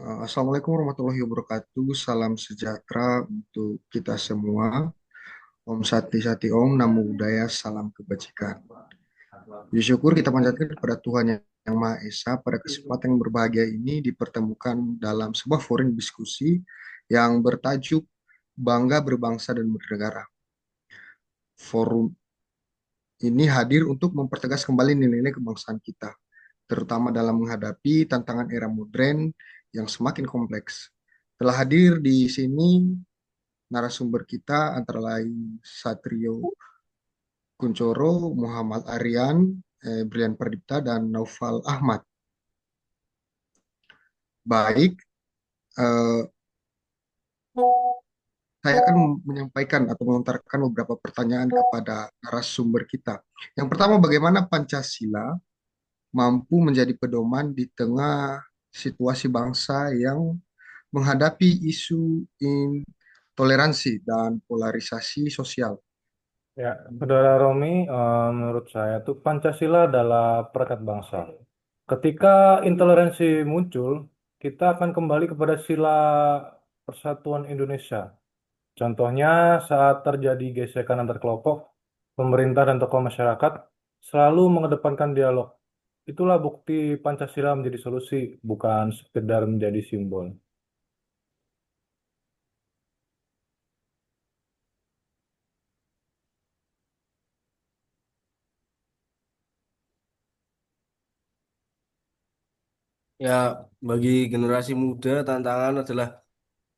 Assalamualaikum warahmatullahi wabarakatuh. Salam sejahtera untuk kita semua. Om Sati Sati Om, Namo Buddhaya, salam kebajikan. Puji syukur kita panjatkan kepada Tuhan yang Maha Esa pada kesempatan yang berbahagia ini dipertemukan dalam sebuah forum diskusi yang bertajuk Bangga Berbangsa dan Bernegara. Forum ini hadir untuk mempertegas kembali nilai-nilai kebangsaan kita, terutama dalam menghadapi tantangan era modern yang semakin kompleks. Telah hadir di sini narasumber kita antara lain Satrio Kuncoro, Muhammad Aryan, Brilian Perdipta, dan Naufal Ahmad. Baik, eh, saya akan menyampaikan atau melontarkan beberapa pertanyaan kepada narasumber kita. Yang pertama, bagaimana Pancasila mampu menjadi pedoman di tengah situasi bangsa yang menghadapi isu intoleransi dan polarisasi sosial? Ya, Saudara Romi, menurut saya tuh Pancasila adalah perekat bangsa. Ketika intoleransi muncul, kita akan kembali kepada sila persatuan Indonesia. Contohnya saat terjadi gesekan antar kelompok, pemerintah dan tokoh masyarakat selalu mengedepankan dialog. Itulah bukti Pancasila menjadi solusi, bukan sekedar menjadi simbol. Ya, bagi generasi muda tantangan adalah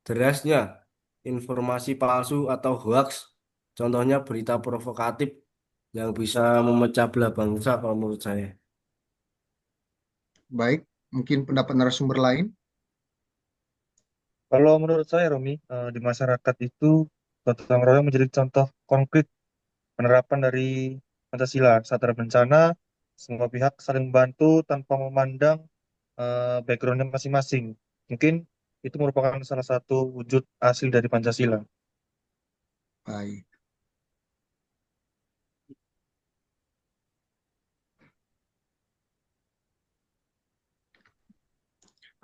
derasnya informasi palsu atau hoax. Contohnya berita provokatif yang bisa memecah belah bangsa kalau menurut saya. Baik, mungkin pendapat narasumber lain. Kalau menurut saya, Romi, di masyarakat itu gotong royong menjadi contoh konkret penerapan dari Pancasila. Saat ada bencana, semua pihak saling membantu tanpa memandang backgroundnya masing-masing. Mungkin itu merupakan salah satu wujud asli dari Pancasila. Baik.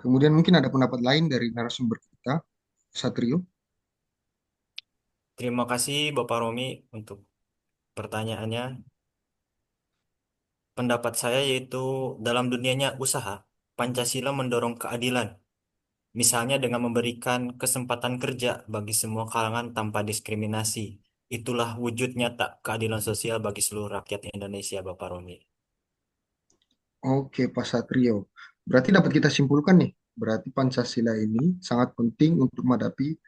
Kemudian mungkin ada pendapat lain dari narasumber kita, Satrio. Terima kasih Bapak Romi untuk pertanyaannya. Pendapat saya yaitu dalam dunianya usaha, Pancasila mendorong keadilan. Misalnya dengan memberikan kesempatan kerja bagi semua kalangan tanpa diskriminasi. Itulah wujud nyata keadilan sosial bagi seluruh rakyat Indonesia, Bapak Romi. Oke, Pak Satrio. Berarti dapat kita simpulkan nih, berarti Pancasila ini sangat penting untuk menghadapi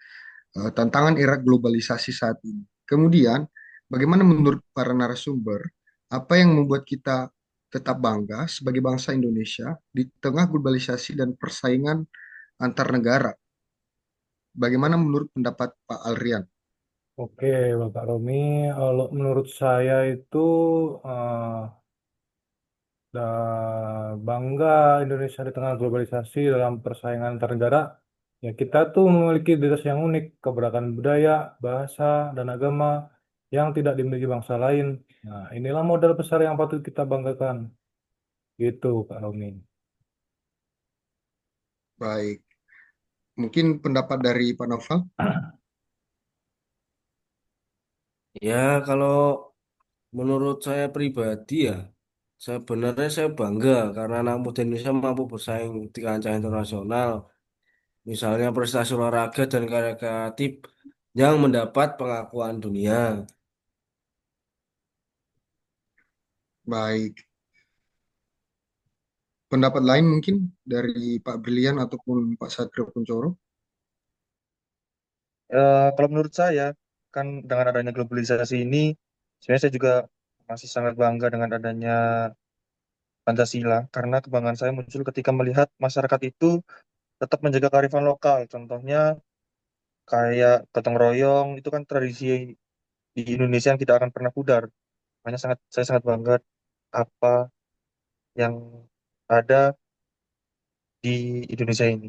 tantangan era globalisasi saat ini. Kemudian, bagaimana menurut para narasumber, apa yang membuat kita tetap bangga sebagai bangsa Indonesia di tengah globalisasi dan persaingan antar negara? Bagaimana menurut pendapat Pak Alrian? Oke, Bapak Romi, kalau menurut saya itu eh, bangga Indonesia di tengah globalisasi dalam persaingan antar negara. Ya, kita tuh memiliki identitas yang unik, keberagaman budaya, bahasa, dan agama yang tidak dimiliki bangsa lain. Nah, inilah modal besar yang patut kita banggakan. Gitu, Pak Romi. Baik, mungkin pendapat dari Pak Novel. Ya, kalau menurut saya pribadi ya, sebenarnya saya bangga karena anak muda Indonesia mampu bersaing di kancah internasional. Misalnya prestasi olahraga dan karya kreatif yang mendapat pengakuan dunia. Baik, pendapat lain mungkin dari Pak Brilian ataupun Pak Satrio Kuncoro. Kalau menurut saya, kan dengan adanya globalisasi ini, sebenarnya saya juga masih sangat bangga dengan adanya Pancasila, karena kebanggaan saya muncul ketika melihat masyarakat itu tetap menjaga kearifan lokal. Contohnya kayak gotong royong, itu kan tradisi di Indonesia yang tidak akan pernah pudar. Makanya saya sangat bangga apa yang ada di Indonesia ini.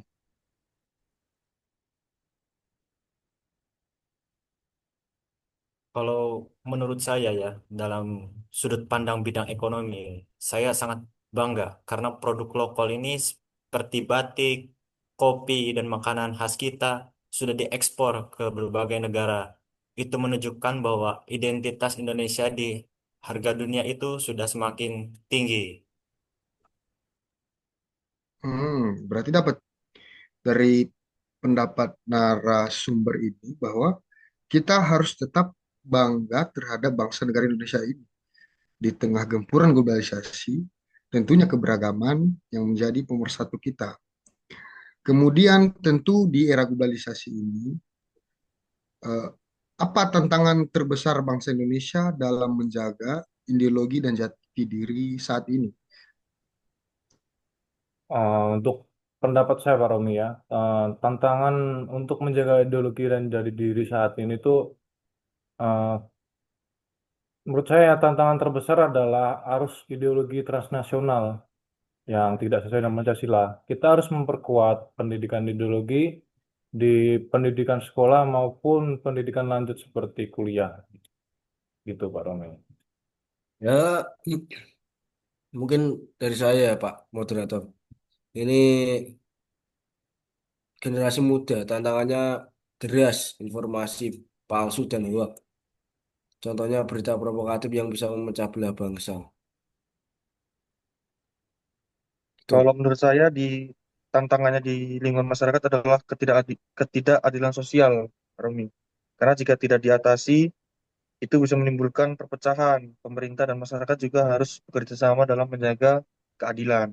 Kalau menurut saya ya, dalam sudut pandang bidang ekonomi, saya sangat bangga karena produk lokal ini seperti batik, kopi, dan makanan khas kita sudah diekspor ke berbagai negara. Itu menunjukkan bahwa identitas Indonesia di harga dunia itu sudah semakin tinggi. Berarti dapat dari pendapat narasumber ini bahwa kita harus tetap bangga terhadap bangsa negara Indonesia ini di tengah gempuran globalisasi, tentunya keberagaman yang menjadi pemersatu kita. Kemudian tentu di era globalisasi ini, eh, apa tantangan terbesar bangsa Indonesia dalam menjaga ideologi dan jati diri saat ini? Untuk pendapat saya Pak Romi ya, tantangan untuk menjaga ideologi dan jati diri saat ini tuh eh, menurut saya tantangan terbesar adalah arus ideologi transnasional yang tidak sesuai dengan Pancasila. Kita harus memperkuat pendidikan ideologi di pendidikan sekolah maupun pendidikan lanjut seperti kuliah, gitu Pak Romi. Ya, mungkin dari saya ya Pak Moderator. Ini generasi muda, tantangannya deras, informasi palsu dan hoak. Contohnya berita provokatif yang bisa memecah belah bangsa. Kalau Itu. menurut saya tantangannya di lingkungan masyarakat adalah ketidakadilan sosial, Romi. Karena jika tidak diatasi, itu bisa menimbulkan perpecahan. Pemerintah dan masyarakat juga harus bekerja sama dalam menjaga keadilan.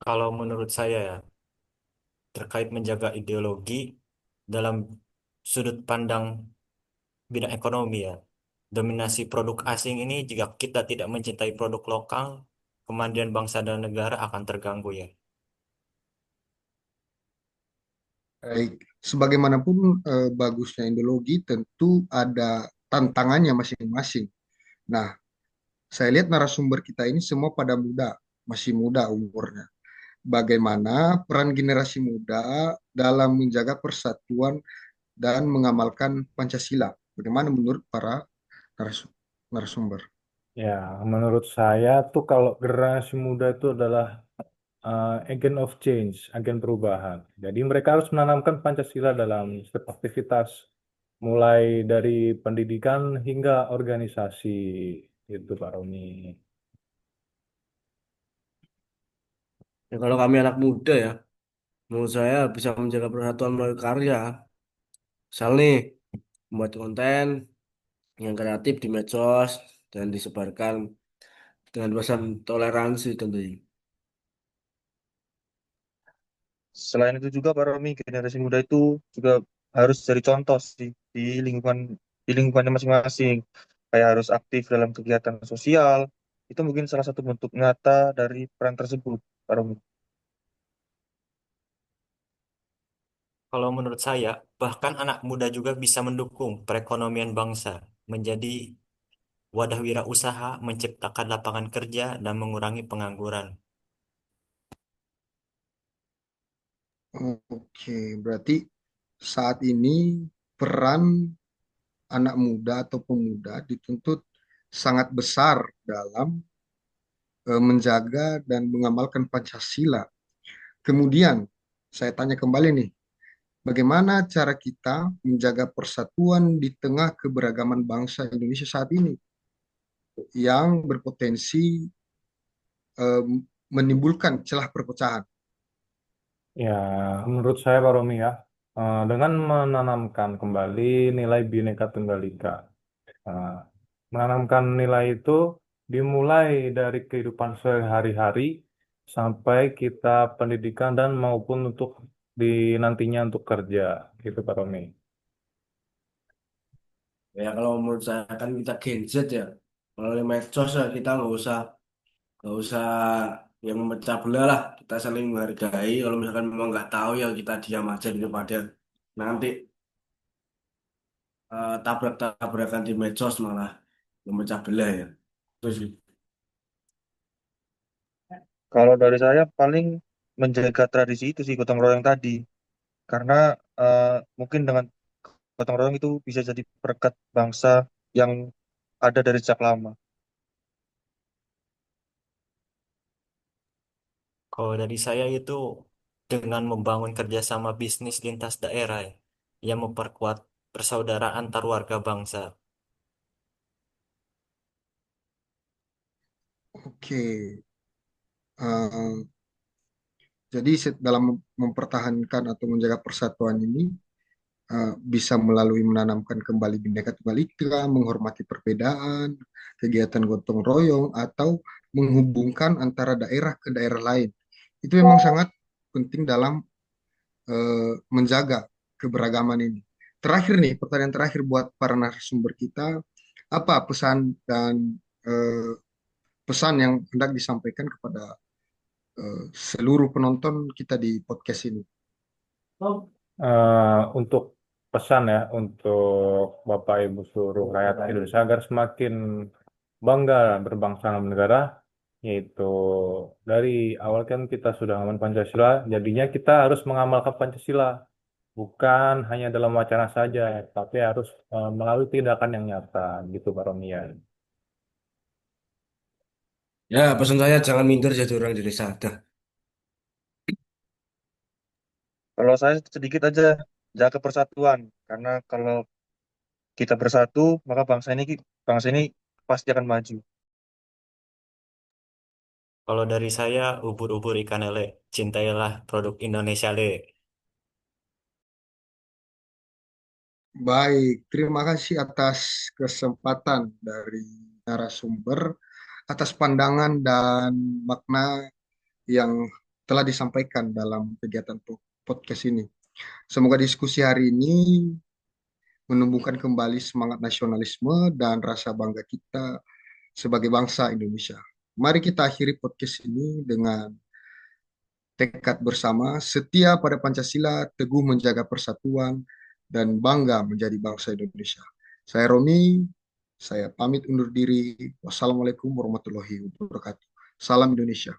Kalau menurut saya ya, terkait menjaga ideologi dalam sudut pandang bidang ekonomi ya. Dominasi produk asing ini jika kita tidak mencintai produk lokal, kemandirian bangsa dan negara akan terganggu ya. Baik, sebagaimanapun bagusnya ideologi, tentu ada tantangannya masing-masing. Nah, saya lihat narasumber kita ini semua pada muda, masih muda umurnya. Bagaimana peran generasi muda dalam menjaga persatuan dan mengamalkan Pancasila? Bagaimana menurut para narasumber? Ya, menurut saya tuh kalau generasi muda itu adalah agent of change, agen perubahan. Jadi mereka harus menanamkan Pancasila dalam setiap aktivitas, mulai dari pendidikan hingga organisasi, itu Pak Romi. Ya, kalau kami anak muda ya, menurut saya bisa menjaga persatuan melalui karya. Misal nih, membuat konten yang kreatif di medsos dan disebarkan dengan pesan toleransi tentunya. Selain itu juga, Pak Romi, generasi muda itu juga harus jadi contoh sih di lingkungannya masing-masing. Kayak harus aktif dalam kegiatan sosial. Itu mungkin salah satu bentuk nyata dari peran tersebut, Pak Romi. Kalau menurut saya, bahkan anak muda juga bisa mendukung perekonomian bangsa menjadi wadah wirausaha, menciptakan lapangan kerja, dan mengurangi pengangguran. Oke, berarti saat ini peran anak muda atau pemuda dituntut sangat besar dalam menjaga dan mengamalkan Pancasila. Kemudian, saya tanya kembali nih, bagaimana cara kita menjaga persatuan di tengah keberagaman bangsa Indonesia saat ini yang berpotensi eh, menimbulkan celah perpecahan? Ya, menurut saya Pak Romi ya, dengan menanamkan kembali nilai Bhinneka Tunggal Ika. eh, Menanamkan nilai itu dimulai dari kehidupan sehari-hari sampai kita pendidikan dan maupun untuk di nantinya untuk kerja, gitu Pak Romi. Ya kalau menurut saya kan kita Gen Z ya, melalui medsos ya kita nggak usah yang memecah belah lah. Kita saling menghargai. Kalau misalkan memang nggak tahu ya kita diam aja daripada nanti tabrak-tabrakan di medsos malah memecah belah ya. Terus Kalau dari saya paling menjaga tradisi itu sih, gotong royong tadi. Karena eh, mungkin dengan gotong royong itu bisa jadi perekat bangsa yang ada dari sejak lama. Kalau dari saya itu dengan membangun kerjasama bisnis lintas daerah ya, yang memperkuat persaudaraan antar warga bangsa. Oke, eh, jadi dalam mempertahankan atau menjaga persatuan ini bisa melalui menanamkan kembali Bhinneka Tunggal Ika, menghormati perbedaan, kegiatan gotong royong, atau menghubungkan antara daerah ke daerah lain. Itu memang sangat penting dalam menjaga keberagaman ini. Terakhir nih, pertanyaan terakhir buat para narasumber kita, apa pesan dan eh, pesan yang hendak disampaikan kepada seluruh penonton kita di podcast ini? Untuk pesan ya untuk Bapak Ibu seluruh rakyat Indonesia agar semakin bangga berbangsa dan negara, yaitu dari awal kan kita sudah aman Pancasila, jadinya kita harus mengamalkan Pancasila, bukan hanya dalam wacana saja, tapi harus melalui tindakan yang nyata, gitu Pak Romi ya. Ya, pesan saya jangan minder jadi orang Indonesia. Dah. Kalau saya sedikit aja, jaga persatuan. Karena kalau kita bersatu, maka bangsa ini pasti akan maju. Kalau dari saya, ubur-ubur ikan lele, cintailah produk Indonesia le. Baik, terima kasih atas kesempatan dari narasumber, atas pandangan dan makna yang telah disampaikan dalam kegiatan podcast ini. Semoga diskusi hari ini menumbuhkan kembali semangat nasionalisme dan rasa bangga kita sebagai bangsa Indonesia. Mari kita akhiri podcast ini dengan tekad bersama, setia pada Pancasila, teguh menjaga persatuan, dan bangga menjadi bangsa Indonesia. Saya Romi, saya pamit undur diri. Wassalamualaikum warahmatullahi wabarakatuh. Salam Indonesia.